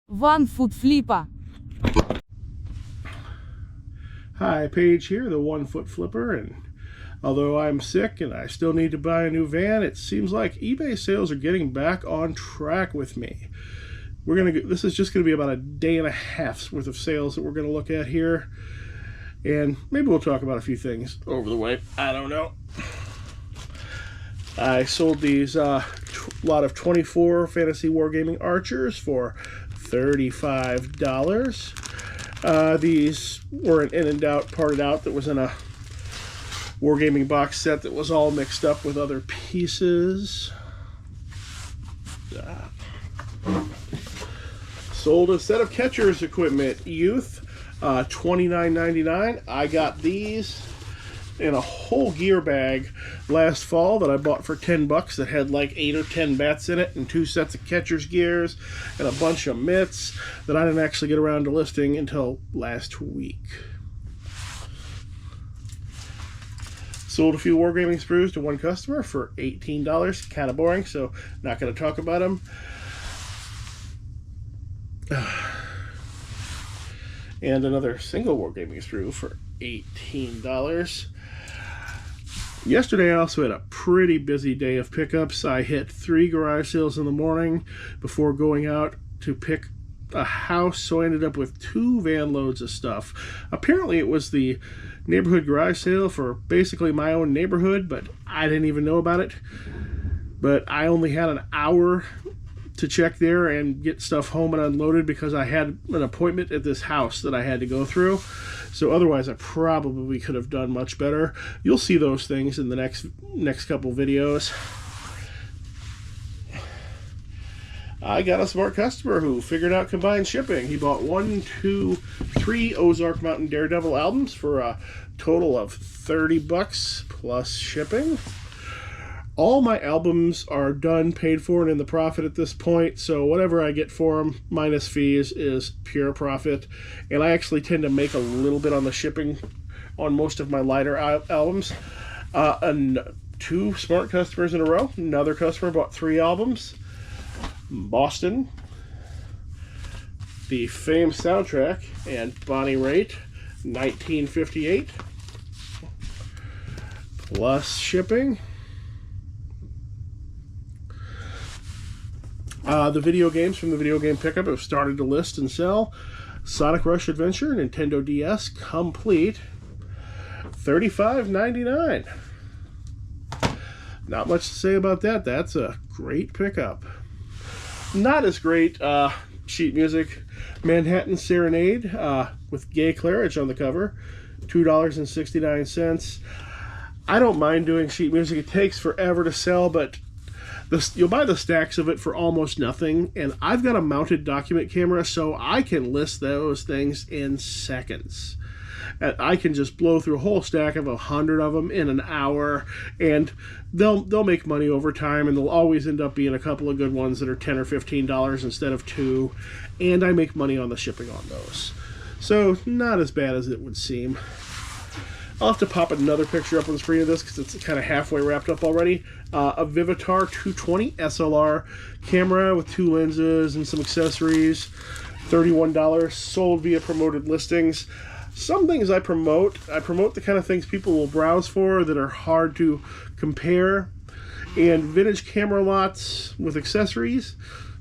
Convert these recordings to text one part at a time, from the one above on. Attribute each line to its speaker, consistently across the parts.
Speaker 1: One-foot-flipper.
Speaker 2: Hi, Paige here, the 1-foot flipper, and although I'm sick and I still need to buy a new van, it seems like eBay sales are getting back on track with me. This is just gonna be about a day and a half's worth of sales that we're gonna look at here, and maybe we'll talk about a few things over the way. I don't know. I sold these lot of 24 Fantasy Wargaming Archers for $35. These were an in and out, parted out, that was in a Wargaming box set that was all mixed up with other pieces. Sold a set of catchers equipment, youth, $29.99. I got these in a whole gear bag last fall that I bought for $10 that had like 8 or 10 bats in it and 2 sets of catcher's gears and a bunch of mitts that I didn't actually get around to listing until last week. Sold a few Wargaming sprues to one customer for $18. Kind of boring, so not going to talk about them. And another single Wargaming sprue for $18. Yesterday I also had a pretty busy day of pickups. I hit 3 garage sales in the morning before going out to pick a house, so I ended up with 2 van loads of stuff. Apparently it was the neighborhood garage sale for basically my own neighborhood, but I didn't even know about it. But I only had an hour to check there and get stuff home and unloaded because I had an appointment at this house that I had to go through. So otherwise I probably could have done much better. You'll see those things in the next couple videos. I got a smart customer who figured out combined shipping. He bought 3 Ozark Mountain Daredevil albums for a total of $30 plus shipping. All my albums are done, paid for, and in the profit at this point, so whatever I get for them, minus fees, is pure profit. And I actually tend to make a little bit on the shipping on most of my lighter albums. 2 smart customers in a row. Another customer bought 3 albums. Boston, the Fame soundtrack, and Bonnie Raitt, 1958, plus shipping. The video games from the video game pickup have started to list and sell. Sonic Rush Adventure, Nintendo DS, complete, $35.99. Not much to say about that. That's a great pickup. Not as great sheet music. Manhattan Serenade with Gay Claridge on the cover, $2.69. I don't mind doing sheet music. It takes forever to sell, but you'll buy the stacks of it for almost nothing, and I've got a mounted document camera, so I can list those things in seconds. And I can just blow through a whole stack of 100 of them in an hour, and they'll make money over time, and they'll always end up being a couple of good ones that are $10 or $15 instead of $2, and I make money on the shipping on those. So not as bad as it would seem. I'll have to pop another picture up on the screen of this because it's kind of halfway wrapped up already. A Vivitar 220 SLR camera with 2 lenses and some accessories, $31, sold via promoted listings. Some things I promote the kind of things people will browse for that are hard to compare. And vintage camera lots with accessories,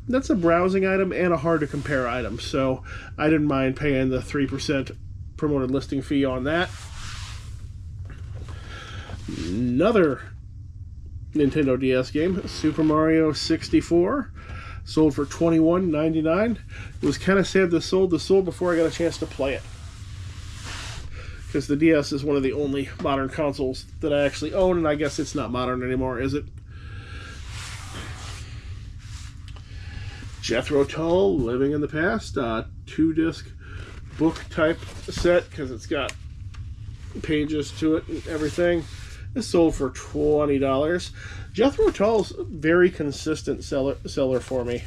Speaker 2: that's a browsing item and a hard to compare item. So I didn't mind paying the 3% promoted listing fee on that. Another Nintendo DS game, Super Mario 64, sold for $21.99. It was kind of sad this sold before I got a chance to play it, because the DS is one of the only modern consoles that I actually own, and I guess it's not modern anymore, is it? Jethro Tull, Living in the Past, 2-disc book type set because it's got pages to it and everything. This sold for $20. Jethro Tull's a very consistent seller for me,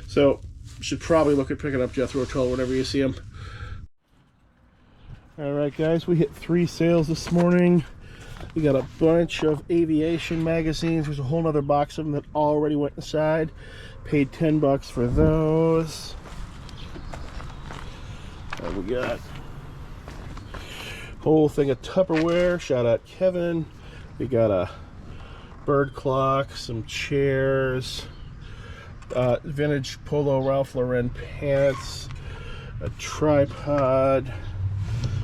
Speaker 2: so should probably look at picking up Jethro Tull whenever you see him. Alright guys, we hit 3 sales this morning. We got a bunch of aviation magazines. There's a whole other box of them that already went inside. Paid $10 for those. And we got a whole thing of Tupperware. Shout out Kevin. We got a bird clock, some chairs, vintage Polo Ralph Lauren pants, a tripod,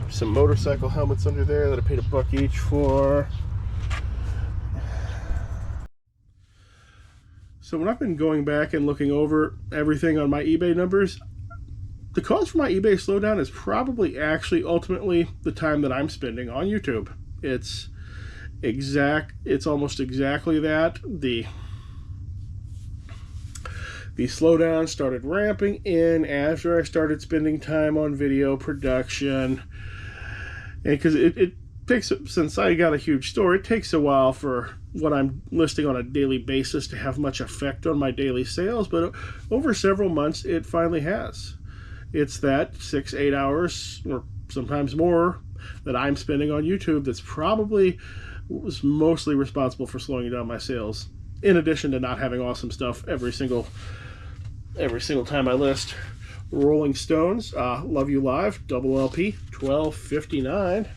Speaker 2: some motorcycle helmets under there that I paid $1 each for. So when I've been going back and looking over everything on my eBay numbers, the cause for my eBay slowdown is probably actually ultimately the time that I'm spending on YouTube. It's almost exactly that. The slowdown started ramping in after I started spending time on video production. And because it takes, since I got a huge store, it takes a while for what I'm listing on a daily basis to have much effect on my daily sales, but over several months it finally has. It's that 6-8 hours or sometimes more that I'm spending on YouTube that's probably was mostly responsible for slowing down my sales, in addition to not having awesome stuff every single time I list. Rolling Stones, Love You Live, double LP, $12.59.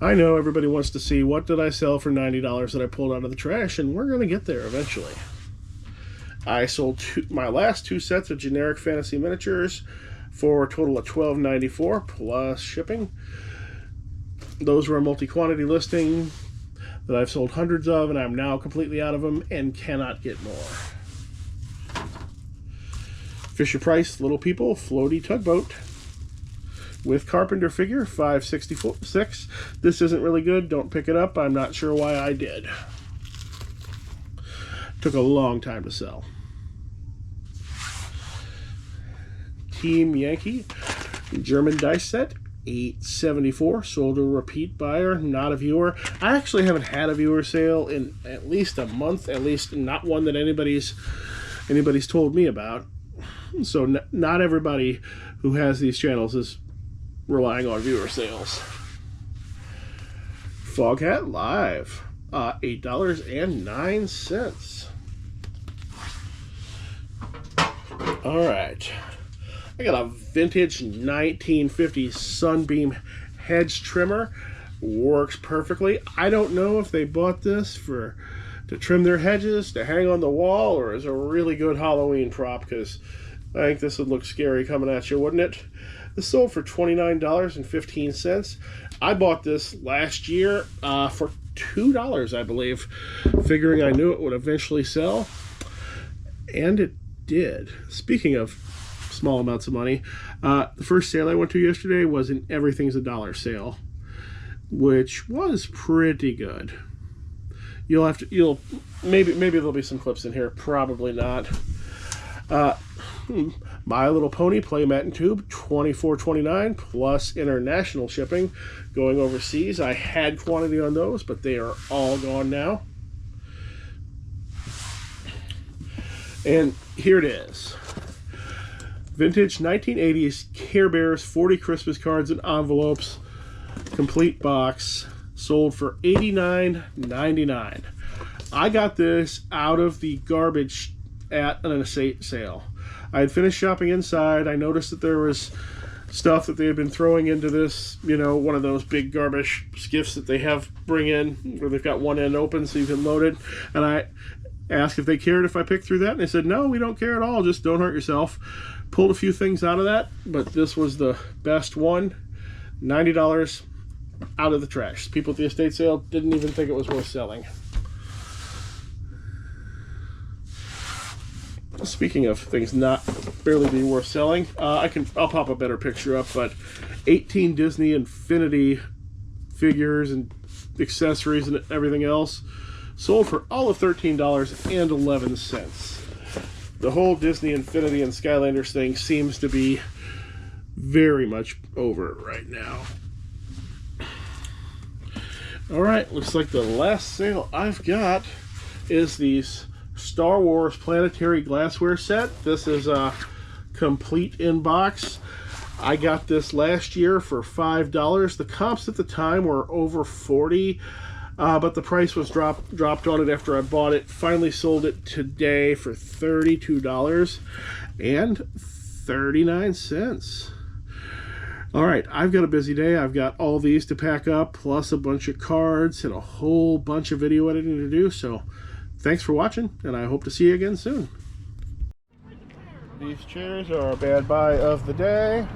Speaker 2: I know everybody wants to see what did I sell for $90 that I pulled out of the trash, and we're going to get there eventually. I sold my last 2 sets of generic fantasy miniatures for a total of $12.94 plus shipping. Those were a multi-quantity listing that I've sold hundreds of, and I'm now completely out of them and cannot get more. Fisher Price Little People Floaty Tugboat with Carpenter figure, $5.66. This isn't really good. Don't pick it up. I'm not sure why I did. Took a long time to sell. Team Yankee German dice set, $8.74. Sold to a repeat buyer, not a viewer. I actually haven't had a viewer sale in at least a month, at least not one that anybody's told me about. So not everybody who has these channels is relying on viewer sales. Foghat Live, $8.09. All right. I got a vintage 1950 Sunbeam hedge trimmer. Works perfectly. I don't know if they bought this to trim their hedges, to hang on the wall, or as a really good Halloween prop, because I think this would look scary coming at you, wouldn't it? This sold for $29.15. I bought this last year for $2, I believe, figuring I knew it would eventually sell, and it did. Speaking of small amounts of money, the first sale I went to yesterday was an Everything's a Dollar sale, which was pretty good. Maybe there'll be some clips in here, probably not. My Little Pony playmat and tube, $24.29 plus international shipping. Going overseas, I had quantity on those, but they are all gone now. And here it is. Vintage 1980s Care Bears 40 Christmas cards and envelopes, complete box, sold for $89.99. I got this out of the garbage at an estate sale. I had finished shopping inside. I noticed that there was stuff that they had been throwing into this, one of those big garbage skiffs that they bring in, where they've got one end open so you can load it. And I asked if they cared if I picked through that, and they said, no, we don't care at all, just don't hurt yourself. Pulled a few things out of that, but this was the best one. $90 out of the trash. People at the estate sale didn't even think it was worth selling. Speaking of things not barely being worth selling, I'll pop a better picture up, but 18 Disney Infinity figures and accessories and everything else sold for all of $13.11. The whole Disney Infinity and Skylanders thing seems to be very much over right now. All right, looks like the last sale I've got is these Star Wars Planetary Glassware set. This is a complete in box. I got this last year for $5. The comps at the time were over 40. but the price was dropped on it after I bought it. Finally sold it today for $32.39. All right, I've got a busy day. I've got all these to pack up, plus a bunch of cards and a whole bunch of video editing to do. So thanks for watching, and I hope to see you again soon. These chairs are a bad buy of the day.